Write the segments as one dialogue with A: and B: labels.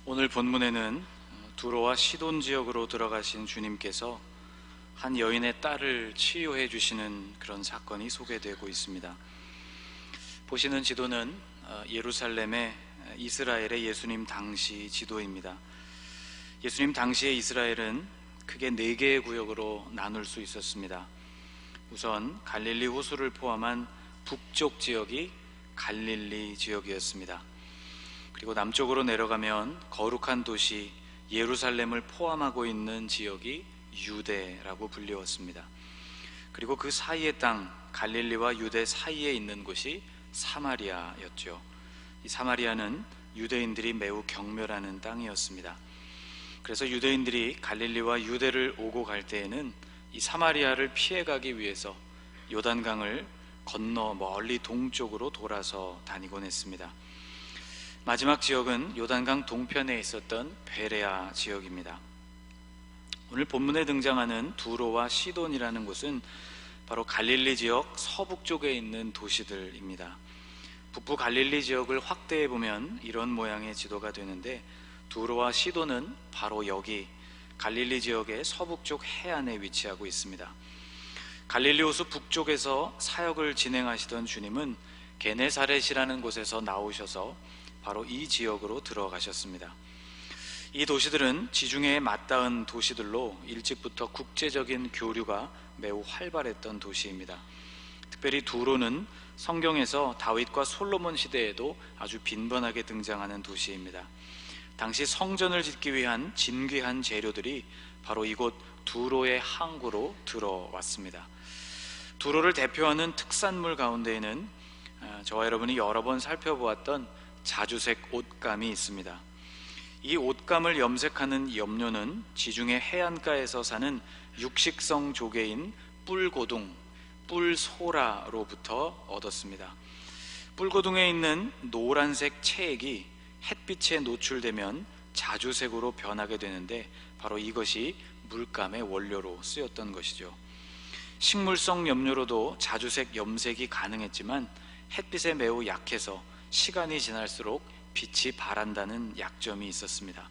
A: 오늘 본문에는 두로와 시돈 지역으로 들어가신 주님께서 한 여인의 딸을 치유해 주시는 그런 사건이 소개되고 있습니다. 보시는 지도는 예루살렘의 이스라엘의 예수님 당시 지도입니다. 예수님 당시의 이스라엘은 크게 4개의 구역으로 나눌 수 있었습니다. 우선 갈릴리 호수를 포함한 북쪽 지역이 갈릴리 지역이었습니다. 그리고 남쪽으로 내려가면 거룩한 도시 예루살렘을 포함하고 있는 지역이 유대라고 불리웠습니다. 그리고 그 사이의 땅, 갈릴리와 유대 사이에 있는 곳이 사마리아였죠. 이 사마리아는 유대인들이 매우 경멸하는 땅이었습니다. 그래서 유대인들이 갈릴리와 유대를 오고 갈 때에는 이 사마리아를 피해가기 위해서 요단강을 건너 멀리 동쪽으로 돌아서 다니곤 했습니다. 마지막 지역은 요단강 동편에 있었던 베레아 지역입니다. 오늘 본문에 등장하는 두로와 시돈이라는 곳은 바로 갈릴리 지역 서북쪽에 있는 도시들입니다. 북부 갈릴리 지역을 확대해 보면 이런 모양의 지도가 되는데, 두로와 시돈은 바로 여기 갈릴리 지역의 서북쪽 해안에 위치하고 있습니다. 갈릴리 호수 북쪽에서 사역을 진행하시던 주님은 게네사렛이라는 곳에서 나오셔서 바로 이 지역으로 들어가셨습니다. 이 도시들은 지중해에 맞닿은 도시들로 일찍부터 국제적인 교류가 매우 활발했던 도시입니다. 특별히 두로는 성경에서 다윗과 솔로몬 시대에도 아주 빈번하게 등장하는 도시입니다. 당시 성전을 짓기 위한 진귀한 재료들이 바로 이곳 두로의 항구로 들어왔습니다. 두로를 대표하는 특산물 가운데에는 저와 여러분이 여러 번 살펴보았던 자주색 옷감이 있습니다. 이 옷감을 염색하는 염료는 지중해 해안가에서 사는 육식성 조개인 뿔고둥, 뿔소라로부터 얻었습니다. 뿔고둥에 있는 노란색 체액이 햇빛에 노출되면 자주색으로 변하게 되는데, 바로 이것이 물감의 원료로 쓰였던 것이죠. 식물성 염료로도 자주색 염색이 가능했지만 햇빛에 매우 약해서 시간이 지날수록 빛이 바란다는 약점이 있었습니다.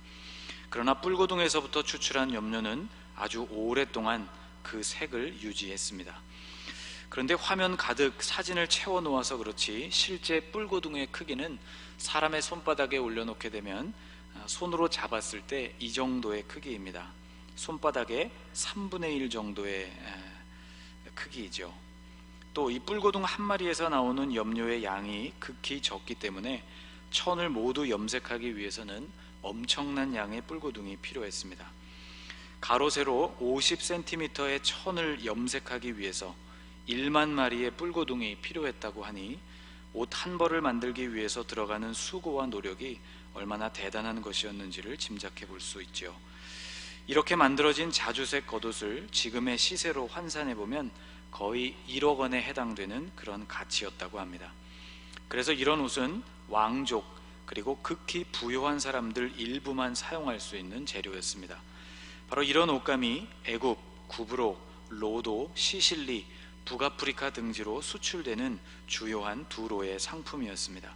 A: 그러나 뿔고둥에서부터 추출한 염료는 아주 오랫동안 그 색을 유지했습니다. 그런데 화면 가득 사진을 채워 놓아서 그렇지 실제 뿔고둥의 크기는 사람의 손바닥에 올려놓게 되면 손으로 잡았을 때 이 정도의 크기입니다. 손바닥의 3분의 1 정도의 크기이죠. 또 이 뿔고둥 한 마리에서 나오는 염료의 양이 극히 적기 때문에 천을 모두 염색하기 위해서는 엄청난 양의 뿔고둥이 필요했습니다. 가로 세로 50cm의 천을 염색하기 위해서 1만 마리의 뿔고둥이 필요했다고 하니 옷 한 벌을 만들기 위해서 들어가는 수고와 노력이 얼마나 대단한 것이었는지를 짐작해 볼 수 있죠. 이렇게 만들어진 자주색 겉옷을 지금의 시세로 환산해 보면 거의 1억 원에 해당되는 그런 가치였다고 합니다. 그래서 이런 옷은 왕족 그리고 극히 부유한 사람들 일부만 사용할 수 있는 재료였습니다. 바로 이런 옷감이 애굽, 구브로, 로도, 시실리, 북아프리카 등지로 수출되는 주요한 두로의 상품이었습니다.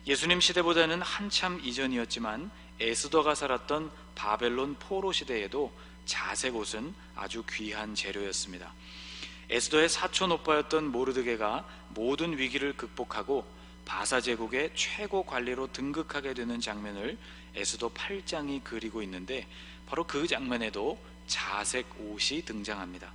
A: 예수님 시대보다는 한참 이전이었지만 에스더가 살았던 바벨론 포로 시대에도 자색 옷은 아주 귀한 재료였습니다. 에스더의 사촌 오빠였던 모르드게가 모든 위기를 극복하고 바사 제국의 최고 관리로 등극하게 되는 장면을 에스더 8장이 그리고 있는데, 바로 그 장면에도 자색 옷이 등장합니다.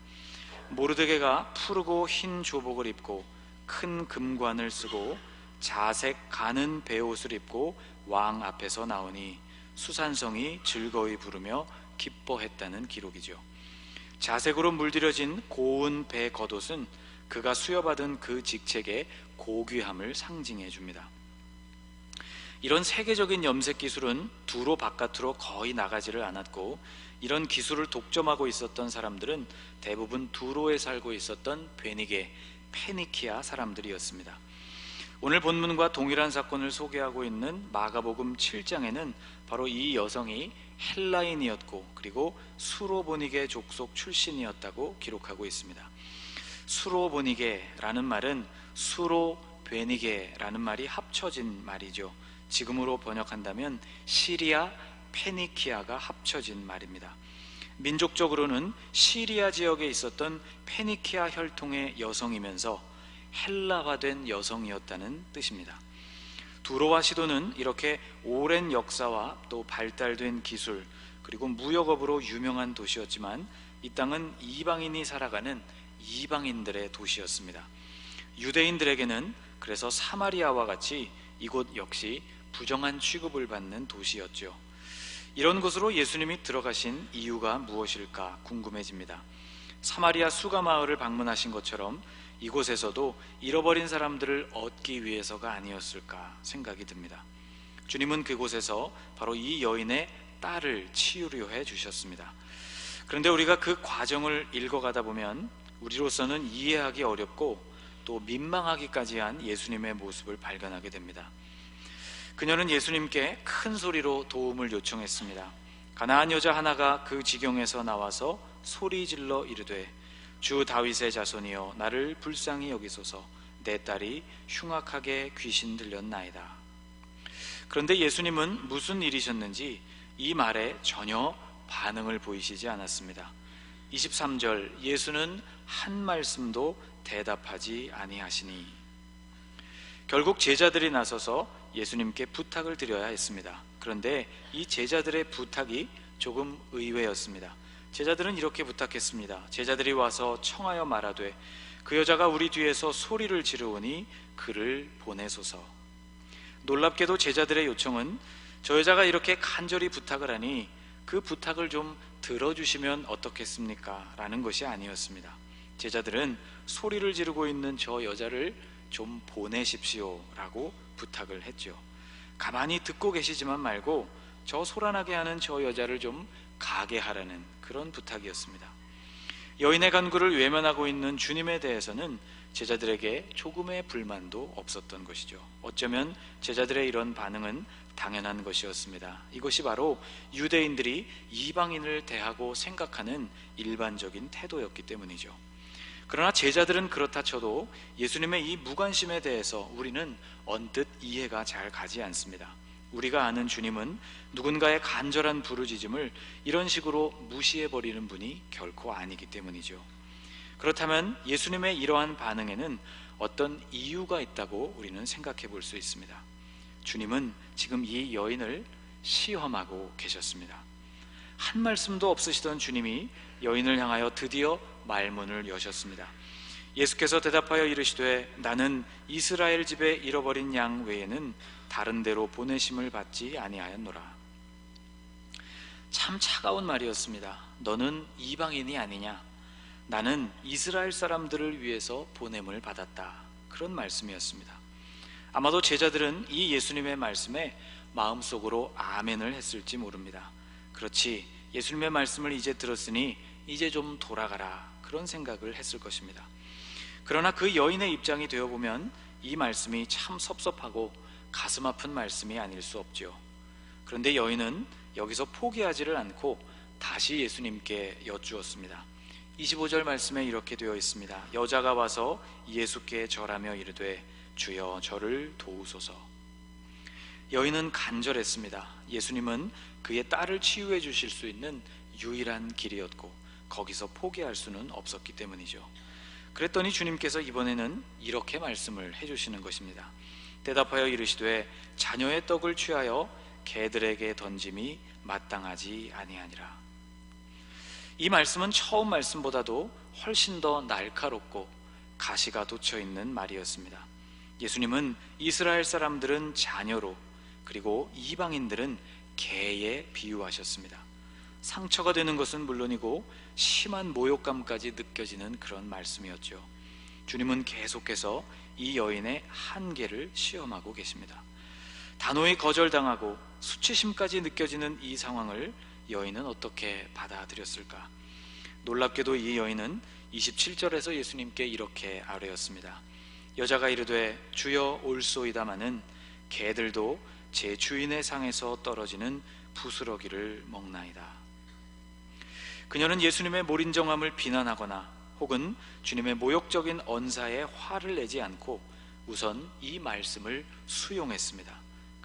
A: 모르드게가 푸르고 흰 조복을 입고 큰 금관을 쓰고 자색 가는 베옷을 입고 왕 앞에서 나오니 수산성이 즐거이 부르며 기뻐했다는 기록이죠. 자색으로 물들여진 고운 배 겉옷은 그가 수여받은 그 직책의 고귀함을 상징해 줍니다. 이런 세계적인 염색 기술은 두로 바깥으로 거의 나가지를 않았고, 이런 기술을 독점하고 있었던 사람들은 대부분 두로에 살고 있었던 베니게, 페니키아 사람들이었습니다. 오늘 본문과 동일한 사건을 소개하고 있는 마가복음 7장에는 바로 이 여성이 헬라인이었고 그리고 수로보니게 족속 출신이었다고 기록하고 있습니다. 수로보니게라는 말은 수로베니게라는 말이 합쳐진 말이죠. 지금으로 번역한다면 시리아, 페니키아가 합쳐진 말입니다. 민족적으로는 시리아 지역에 있었던 페니키아 혈통의 여성이면서 헬라화된 여성이었다는 뜻입니다. 두로와 시도는 이렇게 오랜 역사와 또 발달된 기술 그리고 무역업으로 유명한 도시였지만 이 땅은 이방인이 살아가는 이방인들의 도시였습니다. 유대인들에게는 그래서 사마리아와 같이 이곳 역시 부정한 취급을 받는 도시였죠. 이런 곳으로 예수님이 들어가신 이유가 무엇일까 궁금해집니다. 사마리아 수가 마을을 방문하신 것처럼 이곳에서도 잃어버린 사람들을 얻기 위해서가 아니었을까 생각이 듭니다. 주님은 그곳에서 바로 이 여인의 딸을 치유려 해 주셨습니다. 그런데 우리가 그 과정을 읽어가다 보면 우리로서는 이해하기 어렵고 또 민망하기까지 한 예수님의 모습을 발견하게 됩니다. 그녀는 예수님께 큰 소리로 도움을 요청했습니다. 가나안 여자 하나가 그 지경에서 나와서 소리질러 이르되 주 다윗의 자손이여 나를 불쌍히 여기소서 내 딸이 흉악하게 귀신 들렸나이다. 그런데 예수님은 무슨 일이셨는지 이 말에 전혀 반응을 보이시지 않았습니다. 23절 예수는 한 말씀도 대답하지 아니하시니 결국 제자들이 나서서 예수님께 부탁을 드려야 했습니다. 그런데 이 제자들의 부탁이 조금 의외였습니다. 제자들은 이렇게 부탁했습니다. 제자들이 와서 청하여 말하되 그 여자가 우리 뒤에서 소리를 지르오니 그를 보내소서. 놀랍게도 제자들의 요청은 저 여자가 이렇게 간절히 부탁을 하니 그 부탁을 좀 들어주시면 어떻겠습니까? 라는 것이 아니었습니다. 제자들은 소리를 지르고 있는 저 여자를 좀 보내십시오 라고 부탁을 했죠. 가만히 듣고 계시지만 말고 저 소란하게 하는 저 여자를 좀 가게 하라는 그런 부탁이었습니다. 여인의 간구를 외면하고 있는 주님에 대해서는 제자들에게 조금의 불만도 없었던 것이죠. 어쩌면 제자들의 이런 반응은 당연한 것이었습니다. 이것이 바로 유대인들이 이방인을 대하고 생각하는 일반적인 태도였기 때문이죠. 그러나 제자들은 그렇다 쳐도 예수님의 이 무관심에 대해서 우리는 언뜻 이해가 잘 가지 않습니다. 우리가 아는 주님은 누군가의 간절한 부르짖음을 이런 식으로 무시해버리는 분이 결코 아니기 때문이죠. 그렇다면 예수님의 이러한 반응에는 어떤 이유가 있다고 우리는 생각해 볼 수 있습니다. 주님은 지금 이 여인을 시험하고 계셨습니다. 한 말씀도 없으시던 주님이 여인을 향하여 드디어 말문을 여셨습니다. 예수께서 대답하여 이르시되 나는 이스라엘 집에 잃어버린 양 외에는 다른 데로 보내심을 받지 아니하였노라. 참 차가운 말이었습니다. 너는 이방인이 아니냐? 나는 이스라엘 사람들을 위해서 보냄을 받았다. 그런 말씀이었습니다. 아마도 제자들은 이 예수님의 말씀에 마음속으로 아멘을 했을지 모릅니다. 그렇지, 예수님의 말씀을 이제 들었으니 이제 좀 돌아가라, 그런 생각을 했을 것입니다. 그러나 그 여인의 입장이 되어보면 이 말씀이 참 섭섭하고 가슴 아픈 말씀이 아닐 수 없죠. 그런데 여인은 여기서 포기하지를 않고 다시 예수님께 여쭈었습니다. 25절 말씀에 이렇게 되어 있습니다. 여자가 와서 예수께 절하며 이르되 주여 저를 도우소서. 여인은 간절했습니다. 예수님은 그의 딸을 치유해 주실 수 있는 유일한 길이었고 거기서 포기할 수는 없었기 때문이죠. 그랬더니 주님께서 이번에는 이렇게 말씀을 해주시는 것입니다. 대답하여 이르시되 자녀의 떡을 취하여 개들에게 던짐이 마땅하지 아니하니라. 이 말씀은 처음 말씀보다도 훨씬 더 날카롭고 가시가 돋쳐있는 말이었습니다. 예수님은 이스라엘 사람들은 자녀로, 그리고 이방인들은 개에 비유하셨습니다. 상처가 되는 것은 물론이고 심한 모욕감까지 느껴지는 그런 말씀이었죠. 주님은 계속해서 이 여인의 한계를 시험하고 계십니다. 단호히 거절당하고 수치심까지 느껴지는 이 상황을 여인은 어떻게 받아들였을까? 놀랍게도 이 여인은 27절에서 예수님께 이렇게 아뢰었습니다. 여자가 이르되 주여 올소이다마는 개들도 제 주인의 상에서 떨어지는 부스러기를 먹나이다. 그녀는 예수님의 몰인정함을 비난하거나 혹은 주님의 모욕적인 언사에 화를 내지 않고 우선 이 말씀을 수용했습니다.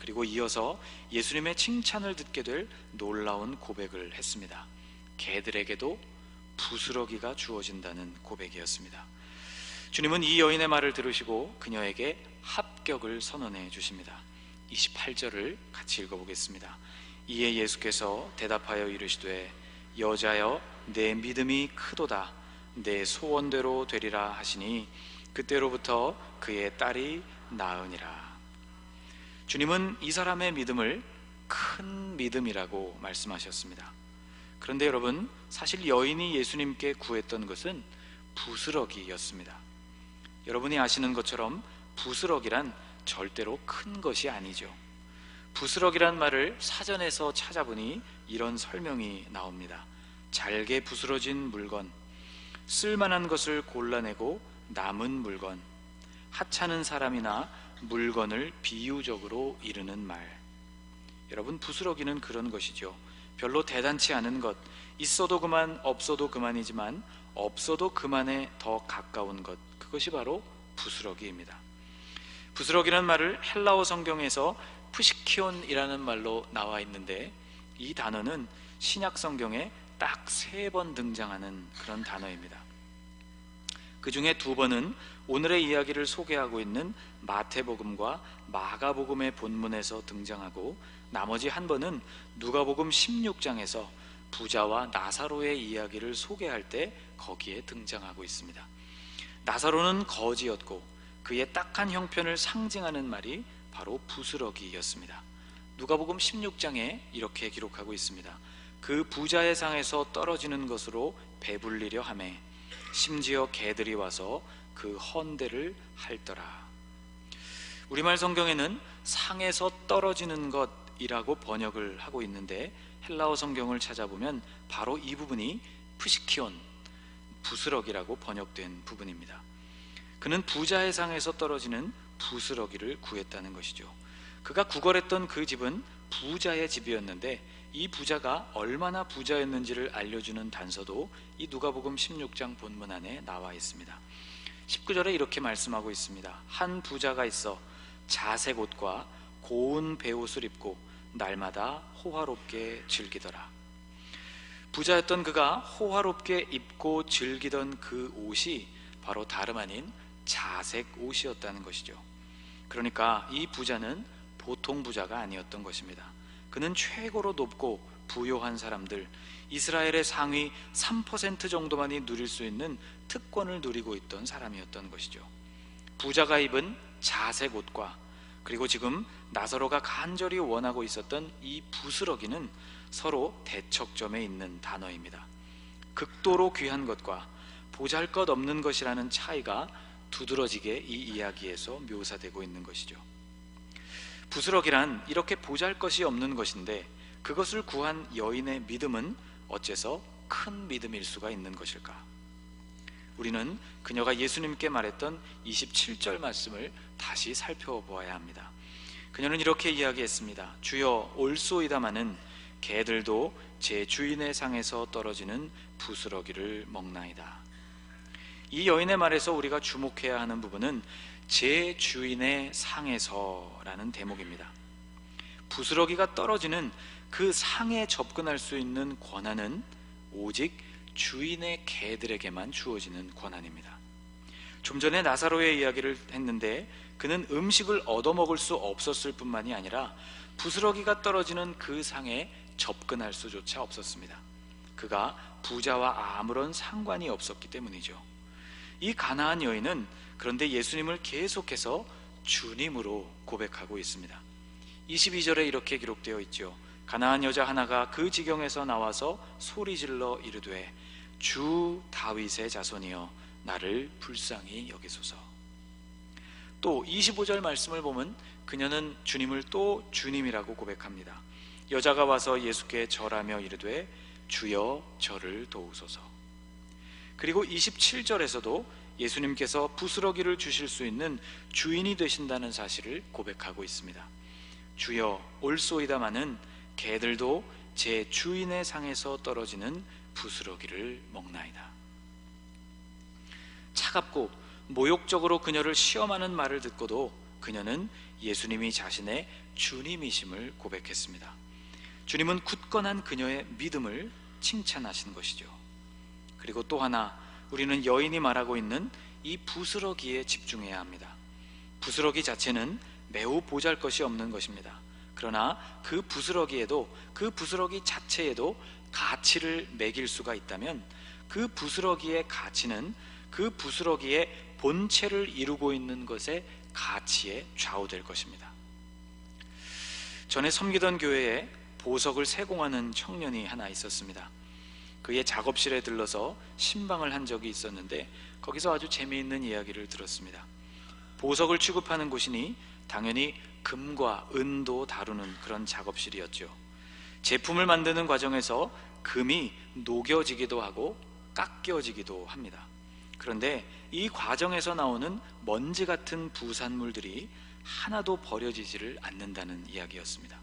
A: 그리고 이어서 예수님의 칭찬을 듣게 될 놀라운 고백을 했습니다. 개들에게도 부스러기가 주어진다는 고백이었습니다. 주님은 이 여인의 말을 들으시고 그녀에게 합격을 선언해 주십니다. 28절을 같이 읽어보겠습니다. 이에 예수께서 대답하여 이르시되 여자여 내 믿음이 크도다. 내 소원대로 되리라 하시니 그때로부터 그의 딸이 나으니라. 주님은 이 사람의 믿음을 큰 믿음이라고 말씀하셨습니다. 그런데 여러분, 사실 여인이 예수님께 구했던 것은 부스러기였습니다. 여러분이 아시는 것처럼 부스러기란 절대로 큰 것이 아니죠. 부스러기란 말을 사전에서 찾아보니 이런 설명이 나옵니다. 잘게 부스러진 물건, 쓸만한 것을 골라내고 남은 물건, 하찮은 사람이나 물건을 비유적으로 이르는 말. 여러분, 부스러기는 그런 것이죠. 별로 대단치 않은 것, 있어도 그만 없어도 그만이지만 없어도 그만에 더 가까운 것, 그것이 바로 부스러기입니다. 부스러기란 말을 헬라어 성경에서 푸시키온이라는 말로 나와 있는데, 이 단어는 신약 성경에 딱 3번 등장하는 그런 단어입니다. 그 중에 2번은 오늘의 이야기를 소개하고 있는 마태복음과 마가복음의 본문에서 등장하고, 나머지 1번은 누가복음 16장에서 부자와 나사로의 이야기를 소개할 때 거기에 등장하고 있습니다. 나사로는 거지였고 그의 딱한 형편을 상징하는 말이 바로 부스러기였습니다. 누가복음 16장에 이렇게 기록하고 있습니다. 그 부자의 상에서 떨어지는 것으로 배불리려 하매 심지어 개들이 와서 그 헌대를 핥더라. 우리말 성경에는 상에서 떨어지는 것이라고 번역을 하고 있는데, 헬라어 성경을 찾아보면 바로 이 부분이 푸시키온, 부스러기라고 번역된 부분입니다. 그는 부자의 상에서 떨어지는 부스러기를 구했다는 것이죠. 그가 구걸했던 그 집은 부자의 집이었는데, 이 부자가 얼마나 부자였는지를 알려주는 단서도 이 누가복음 16장 본문 안에 나와 있습니다. 19절에 이렇게 말씀하고 있습니다. 한 부자가 있어 자색 옷과 고운 베옷을 입고 날마다 호화롭게 즐기더라. 부자였던 그가 호화롭게 입고 즐기던 그 옷이 바로 다름 아닌 자색 옷이었다는 것이죠. 그러니까 이 부자는 보통 부자가 아니었던 것입니다. 그는 최고로 높고 부요한 사람들, 이스라엘의 상위 3% 정도만이 누릴 수 있는 특권을 누리고 있던 사람이었던 것이죠. 부자가 입은 자색 옷과 그리고 지금 나사로가 간절히 원하고 있었던 이 부스러기는 서로 대척점에 있는 단어입니다. 극도로 귀한 것과 보잘것없는 것이라는 차이가 두드러지게 이 이야기에서 묘사되고 있는 것이죠. 부스러기란 이렇게 보잘것이 없는 것인데, 그것을 구한 여인의 믿음은 어째서 큰 믿음일 수가 있는 것일까? 우리는 그녀가 예수님께 말했던 27절 말씀을 다시 살펴보아야 합니다. 그녀는 이렇게 이야기했습니다. 주여 올소이다마는 개들도 제 주인의 상에서 떨어지는 부스러기를 먹나이다. 이 여인의 말에서 우리가 주목해야 하는 부분은 제 주인의 상에서라는 대목입니다. 부스러기가 떨어지는 그 상에 접근할 수 있는 권한은 오직 주인의 개들에게만 주어지는 권한입니다. 좀 전에 나사로의 이야기를 했는데, 그는 음식을 얻어먹을 수 없었을 뿐만이 아니라 부스러기가 떨어지는 그 상에 접근할 수조차 없었습니다. 그가 부자와 아무런 상관이 없었기 때문이죠. 이 가나안 여인은 그런데 예수님을 계속해서 주님으로 고백하고 있습니다. 22절에 이렇게 기록되어 있죠. 가나안 여자 하나가 그 지경에서 나와서 소리질러 이르되 주 다윗의 자손이여 나를 불쌍히 여기소서. 또 25절 말씀을 보면 그녀는 주님을 또 주님이라고 고백합니다. 여자가 와서 예수께 절하며 이르되 주여 저를 도우소서. 그리고 27절에서도 예수님께서 부스러기를 주실 수 있는 주인이 되신다는 사실을 고백하고 있습니다. 주여 올소이다마는 개들도 제 주인의 상에서 떨어지는 부스러기를 먹나이다. 차갑고 모욕적으로 그녀를 시험하는 말을 듣고도 그녀는 예수님이 자신의 주님이심을 고백했습니다. 주님은 굳건한 그녀의 믿음을 칭찬하신 것이죠. 그리고 또 하나, 우리는 여인이 말하고 있는 이 부스러기에 집중해야 합니다. 부스러기 자체는 매우 보잘것이 없는 것입니다. 그러나 그 부스러기 자체에도 가치를 매길 수가 있다면, 그 부스러기의 가치는 그 부스러기의 본체를 이루고 있는 것의 가치에 좌우될 것입니다. 전에 섬기던 교회에 보석을 세공하는 청년이 하나 있었습니다. 그의 작업실에 들러서 신방을 한 적이 있었는데, 거기서 아주 재미있는 이야기를 들었습니다. 보석을 취급하는 곳이니 당연히 금과 은도 다루는 그런 작업실이었죠. 제품을 만드는 과정에서 금이 녹여지기도 하고 깎여지기도 합니다. 그런데 이 과정에서 나오는 먼지 같은 부산물들이 하나도 버려지지를 않는다는 이야기였습니다.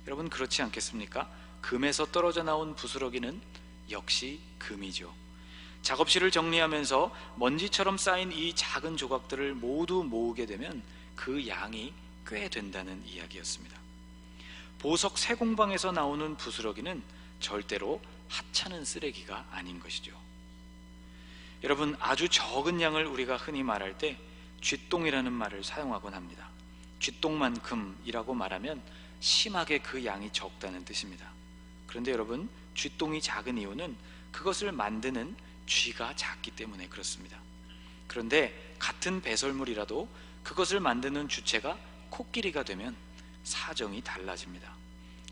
A: 여러분, 그렇지 않겠습니까? 금에서 떨어져 나온 부스러기는 역시 금이죠. 작업실을 정리하면서 먼지처럼 쌓인 이 작은 조각들을 모두 모으게 되면 그 양이 꽤 된다는 이야기였습니다. 보석 세공방에서 나오는 부스러기는 절대로 하찮은 쓰레기가 아닌 것이죠. 여러분, 아주 적은 양을 우리가 흔히 말할 때 쥐똥이라는 말을 사용하곤 합니다. 쥐똥만큼이라고 말하면 심하게 그 양이 적다는 뜻입니다. 그런데 여러분, 쥐똥이 작은 이유는 그것을 만드는 쥐가 작기 때문에 그렇습니다. 그런데 같은 배설물이라도 그것을 만드는 주체가 코끼리가 되면 사정이 달라집니다.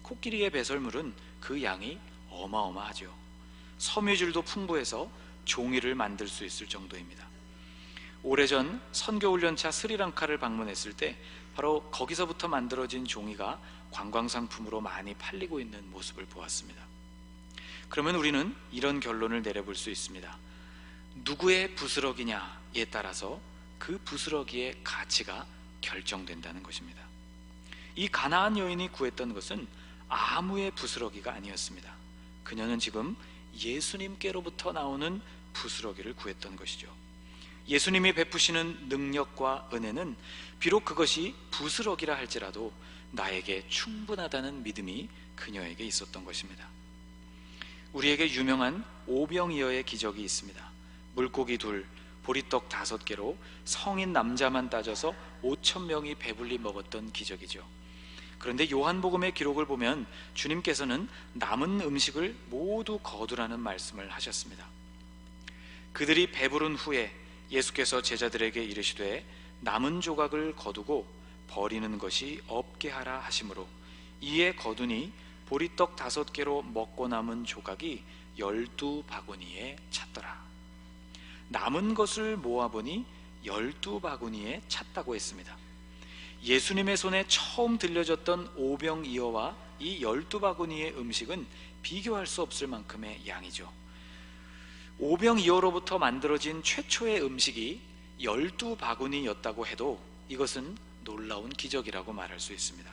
A: 코끼리의 배설물은 그 양이 어마어마하죠. 섬유질도 풍부해서 종이를 만들 수 있을 정도입니다. 오래전 선교훈련차 스리랑카를 방문했을 때 바로 거기서부터 만들어진 종이가 관광상품으로 많이 팔리고 있는 모습을 보았습니다. 그러면 우리는 이런 결론을 내려볼 수 있습니다. 누구의 부스러기냐에 따라서 그 부스러기의 가치가 결정된다는 것입니다. 이 가나안 여인이 구했던 것은 아무의 부스러기가 아니었습니다. 그녀는 지금 예수님께로부터 나오는 부스러기를 구했던 것이죠. 예수님이 베푸시는 능력과 은혜는 비록 그것이 부스러기라 할지라도 나에게 충분하다는 믿음이 그녀에게 있었던 것입니다. 우리에게 유명한 오병이어의 기적이 있습니다. 물고기 2, 보리떡 5개로 성인 남자만 따져서 5,000명이 배불리 먹었던 기적이죠. 그런데 요한복음의 기록을 보면 주님께서는 남은 음식을 모두 거두라는 말씀을 하셨습니다. 그들이 배부른 후에 예수께서 제자들에게 이르시되 남은 조각을 거두고 버리는 것이 없게 하라 하시므로 이에 거두니 보리떡 5개로 먹고 남은 조각이 12바구니에 찼더라. 남은 것을 모아보니 12바구니에 찼다고 했습니다. 예수님의 손에 처음 들려졌던 오병이어와 이 12바구니의 음식은 비교할 수 없을 만큼의 양이죠. 오병이어로부터 만들어진 최초의 음식이 12바구니였다고 해도 이것은 놀라운 기적이라고 말할 수 있습니다.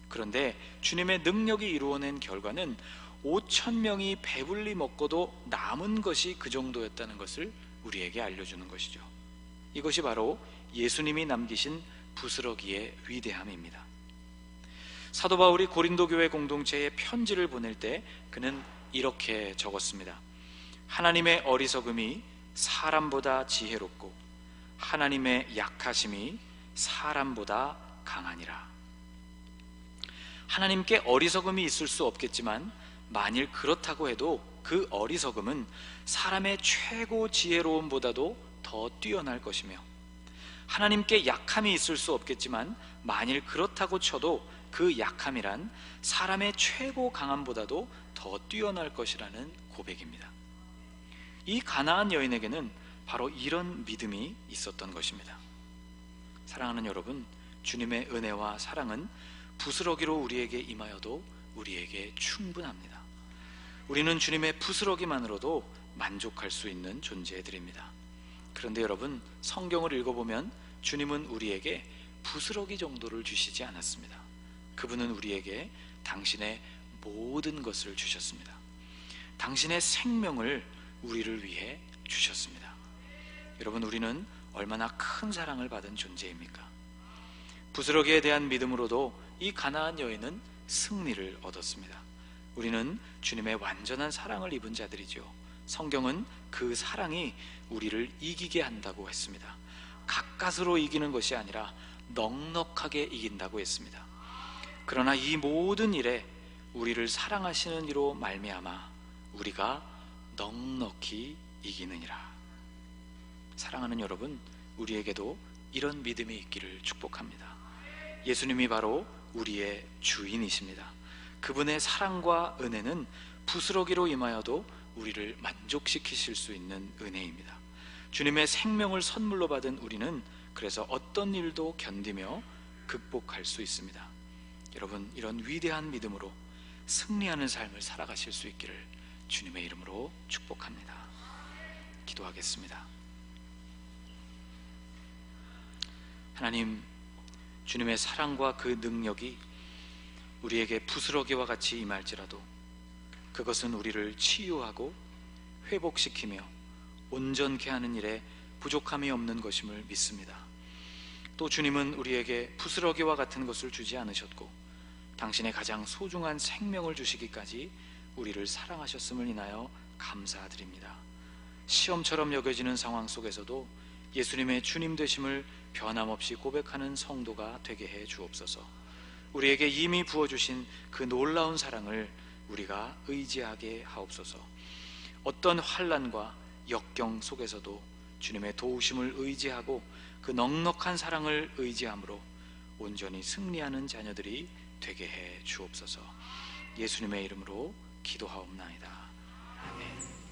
A: 그런데 주님의 능력이 이루어낸 결과는 5,000명이 배불리 먹고도 남은 것이 그 정도였다는 것을 우리에게 알려주는 것이죠. 이것이 바로 예수님이 남기신 부스러기의 위대함입니다. 사도 바울이 고린도 교회 공동체에 편지를 보낼 때 그는 이렇게 적었습니다. 하나님의 어리석음이 사람보다 지혜롭고 하나님의 약하심이 사람보다 강하니라. 하나님께 어리석음이 있을 수 없겠지만 만일 그렇다고 해도 그 어리석음은 사람의 최고 지혜로움보다도 더 뛰어날 것이며, 하나님께 약함이 있을 수 없겠지만 만일 그렇다고 쳐도 그 약함이란 사람의 최고 강함보다도 더 뛰어날 것이라는 고백입니다. 이 가나안 여인에게는 바로 이런 믿음이 있었던 것입니다. 사랑하는 여러분, 주님의 은혜와 사랑은 부스러기로 우리에게 임하여도 우리에게 충분합니다. 우리는 주님의 부스러기만으로도 만족할 수 있는 존재들입니다. 그런데 여러분, 성경을 읽어보면 주님은 우리에게 부스러기 정도를 주시지 않았습니다. 그분은 우리에게 당신의 모든 것을 주셨습니다. 당신의 생명을 우리를 위해 주셨습니다. 여러분, 우리는 얼마나 큰 사랑을 받은 존재입니까? 부스러기에 대한 믿음으로도 이 가나안 여인은 승리를 얻었습니다. 우리는 주님의 완전한 사랑을 입은 자들이죠. 성경은 그 사랑이 우리를 이기게 한다고 했습니다. 가까스로 이기는 것이 아니라 넉넉하게 이긴다고 했습니다. 그러나 이 모든 일에 우리를 사랑하시는 이로 말미암아 우리가 넉넉히 이기느니라. 사랑하는 여러분, 우리에게도 이런 믿음이 있기를 축복합니다. 예수님이 바로 우리의 주인이십니다. 그분의 사랑과 은혜는 부스러기로 임하여도 우리를 만족시키실 수 있는 은혜입니다. 주님의 생명을 선물로 받은 우리는 그래서 어떤 일도 견디며 극복할 수 있습니다. 여러분, 이런 위대한 믿음으로 승리하는 삶을 살아가실 수 있기를 주님의 이름으로 축복합니다. 기도하겠습니다. 하나님, 주님의 사랑과 그 능력이 우리에게 부스러기와 같이 임할지라도 그것은 우리를 치유하고 회복시키며 온전케 하는 일에 부족함이 없는 것임을 믿습니다. 또 주님은 우리에게 부스러기와 같은 것을 주지 않으셨고 당신의 가장 소중한 생명을 주시기까지 우리를 사랑하셨음을 인하여 감사드립니다. 시험처럼 여겨지는 상황 속에서도 예수님의 주님 되심을 변함없이 고백하는 성도가 되게 해 주옵소서. 우리에게 이미 부어주신 그 놀라운 사랑을 우리가 의지하게 하옵소서. 어떤 환난과 역경 속에서도 주님의 도우심을 의지하고 그 넉넉한 사랑을 의지함으로 온전히 승리하는 자녀들이 되게 해 주옵소서. 예수님의 이름으로 기도하옵나이다. 아멘.